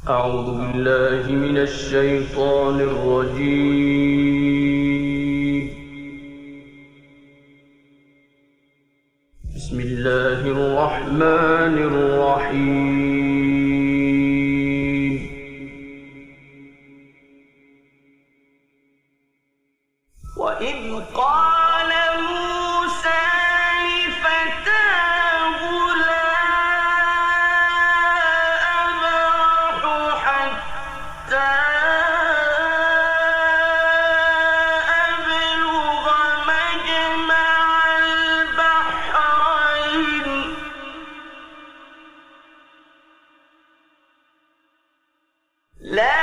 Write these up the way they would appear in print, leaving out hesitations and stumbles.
أعوذ بالله من الشيطان الرجيم. بسم الله الرحمن الرحيم. وإذ قال موسى لفتاه لا أبرح حتى أبلغ مجمع البحرين لا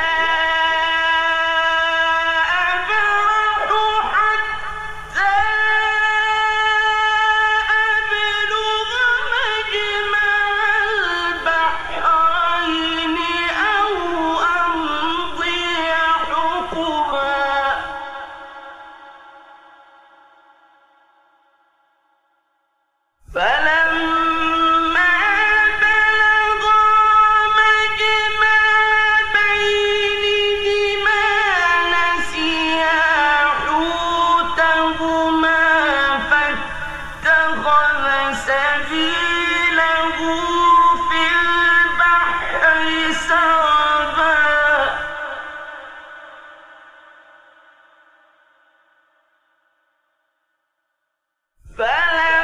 فلما بلغا مجمع بينهما نسيا حوتهما فاتخذ سبيله في البحر سربا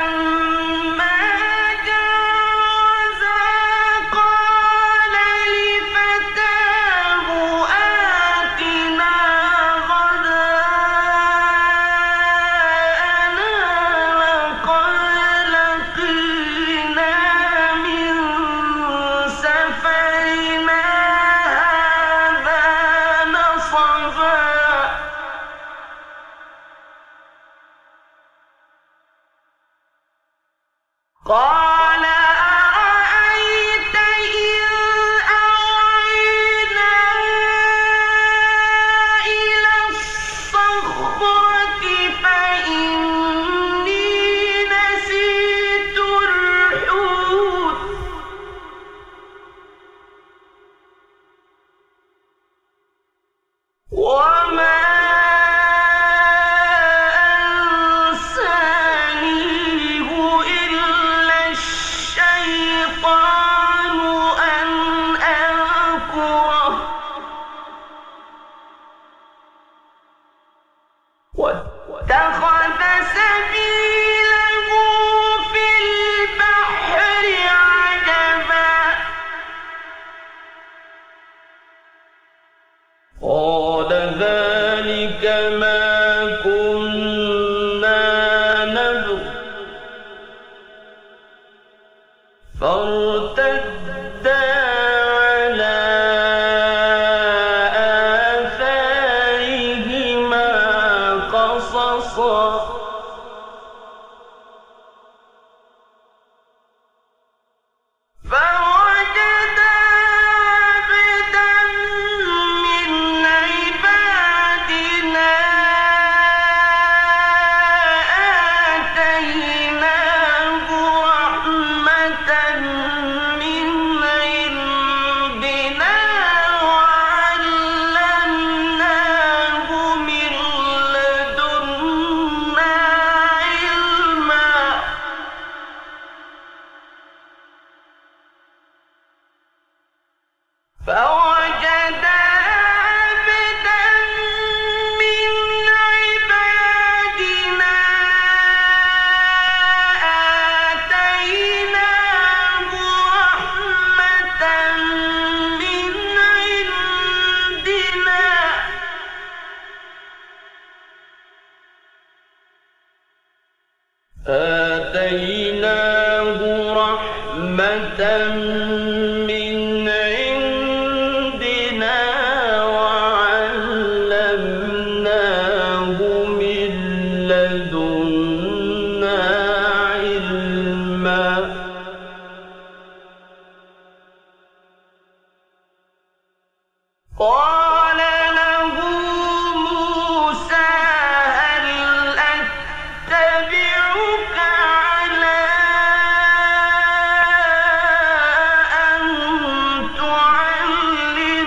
فلما جاوزا قال لفتاه آتنا غداءنا لقد لقينا من سفرنا هذا نصبا قال أرأيت إذ أوينا إلى الصخرة فإني نسيت الحوت وما أنسانيه إلا الشيطان أن أذكره واتخذ سبيله في البحر عجبا قال ذلك ما كنا نبغ فارتدا على آثارهما قصصا فوجدا عبدا من عبادنا آتيناه رحمة من عندنا وعلمناه من لدنا علما فوجدا عبدا من عبادنا آتيناه رحمة من عندنا آتيناه رحمة من عندنا وعلمناه من لدنا علما قال له موسى هل أتبعك على أن تعلمني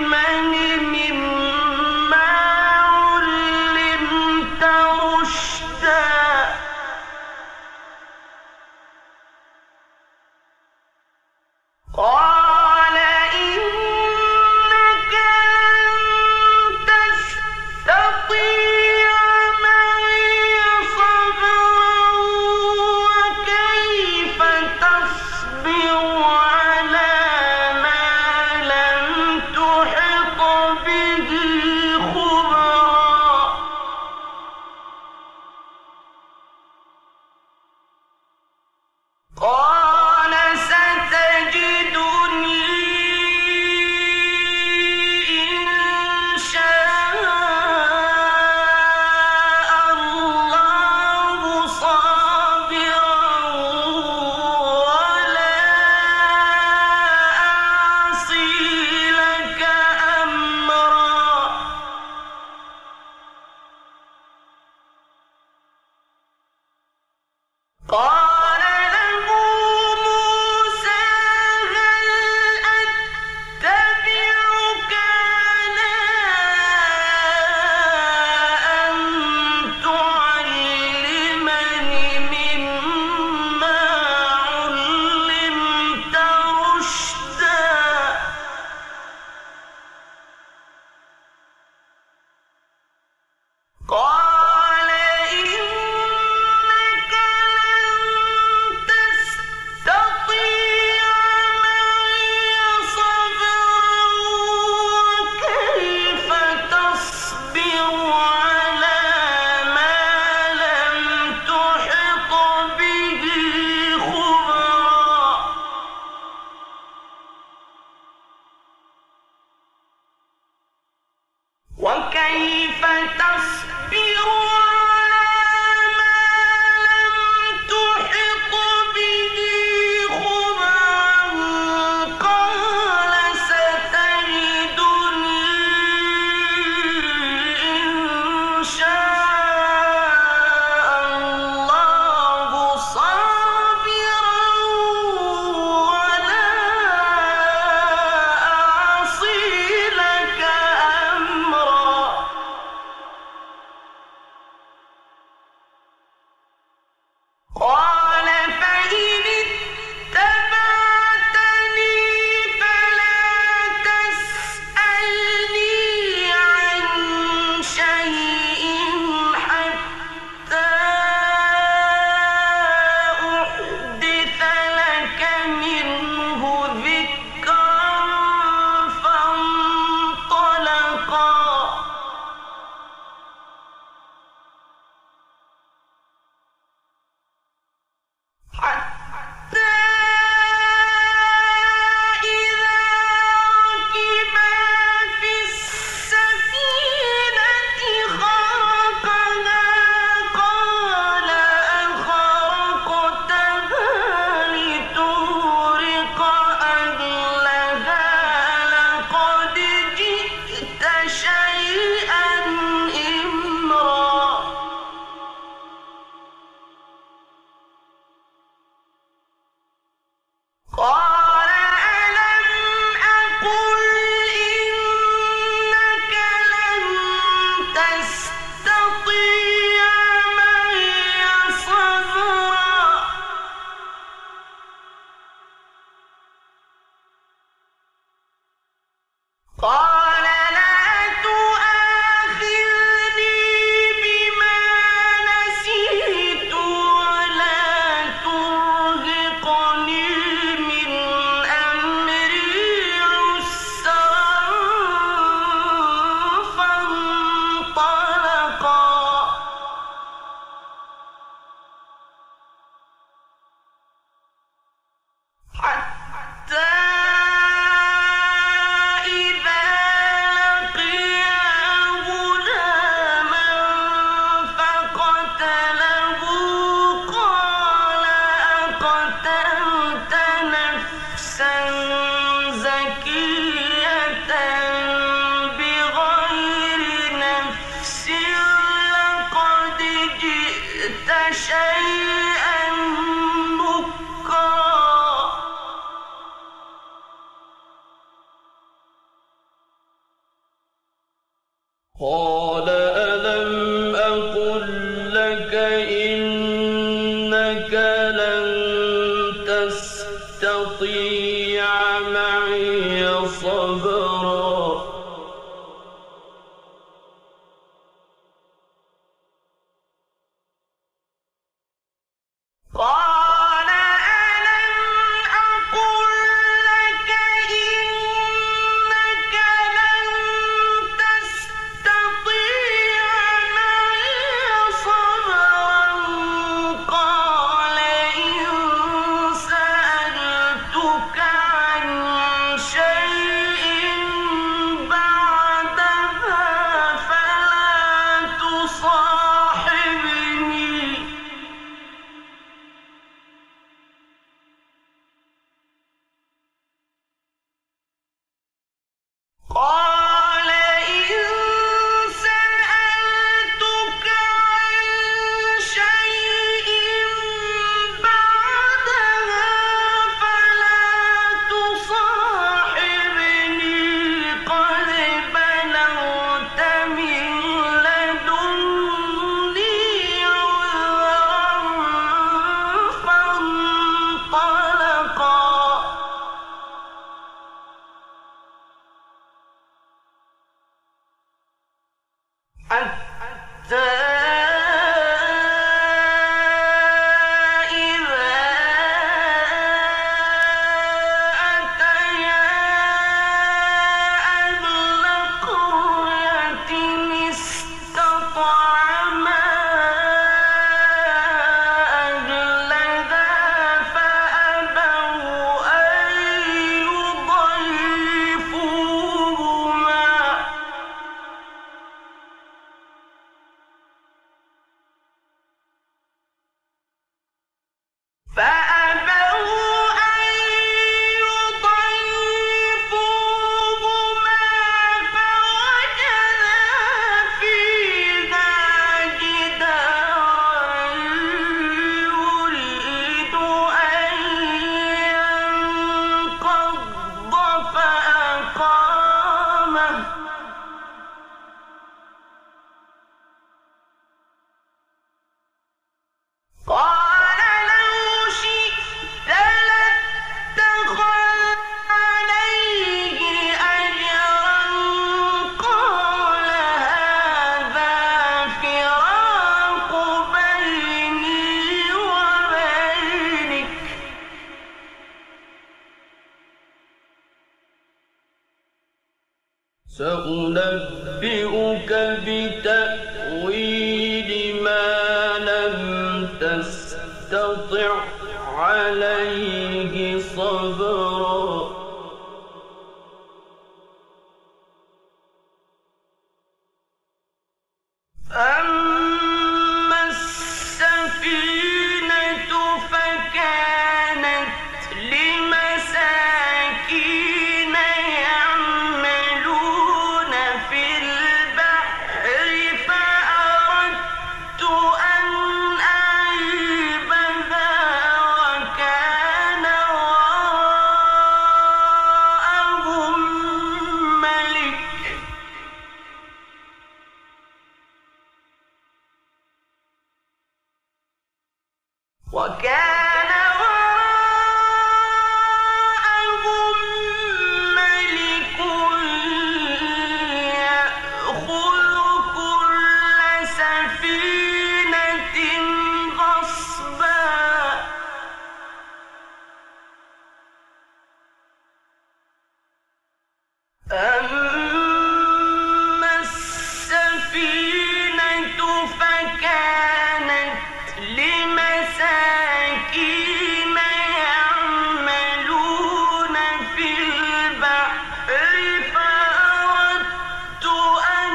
قال ألم أقل لك إنك لن تستطيع معي صبرا قال ألم أقل لك إنك لن تستطيع معي صبرا قال إن سألتك عن شيء بعدها فلا تصاحبني قال إن سألتك عن شيء بعدها فلا تصاحبني قد بلغت من لدني عذرا فانطلقا حتى إذا أتيا أهل قرية استطعما أهلها فأبوا أن يضيفوهما فوجدا فيها جدارا يريد أن ينقض فأقامه قال لو شئت لاتخذت عليه أجرا قال هذا فراق بيني وبينك سأنبئك بتأويل ما لم تستطع عليه صبرا أما السفينة فكانت لمساكين يعملون في البحر فأردت أن أعيبها وكان وراءهم ملك يأخذ كل سفينة غصبا أما السفينة فكانت لمساكين يعملون في البحر فأردت أن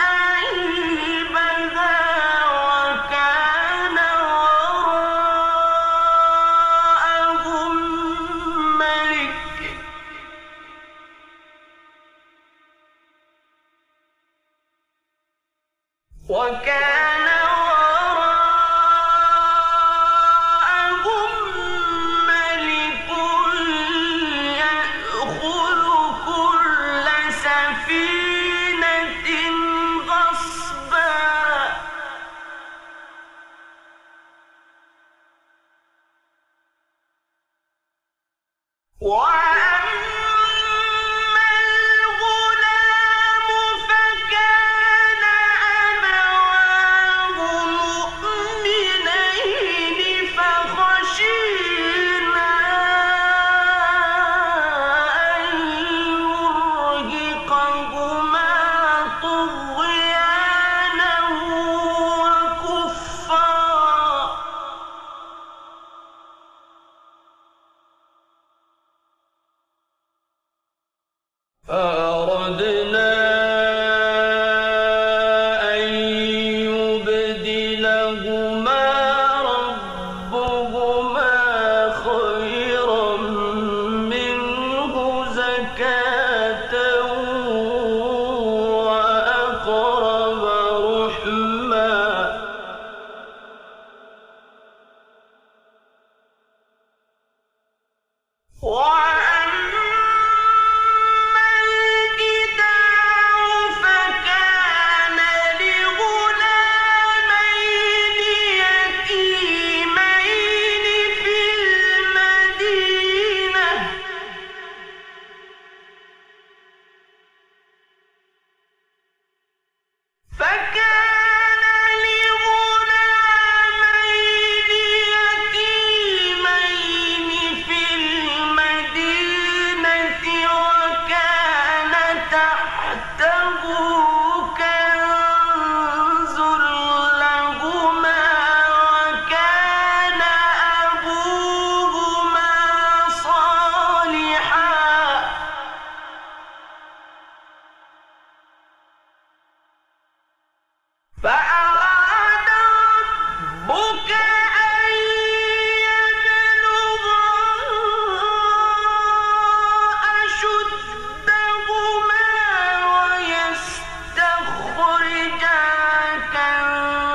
أعيبها وكان وراءهم ملك وكان وراءهم ملك يأخذ كل سفينة وأما الغلام فكان أبواه مؤمنين فخشينا أن يرهقهما طغيانا وكفرا فأردنا أن يبدلهما ربهما خيرا منه زكاة وأقرب رحما فأراد ربك أن يبلغا أشدهما ويستخرجا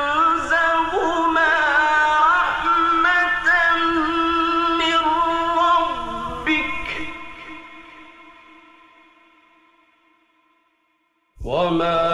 كنزهما رحمة من ربك وما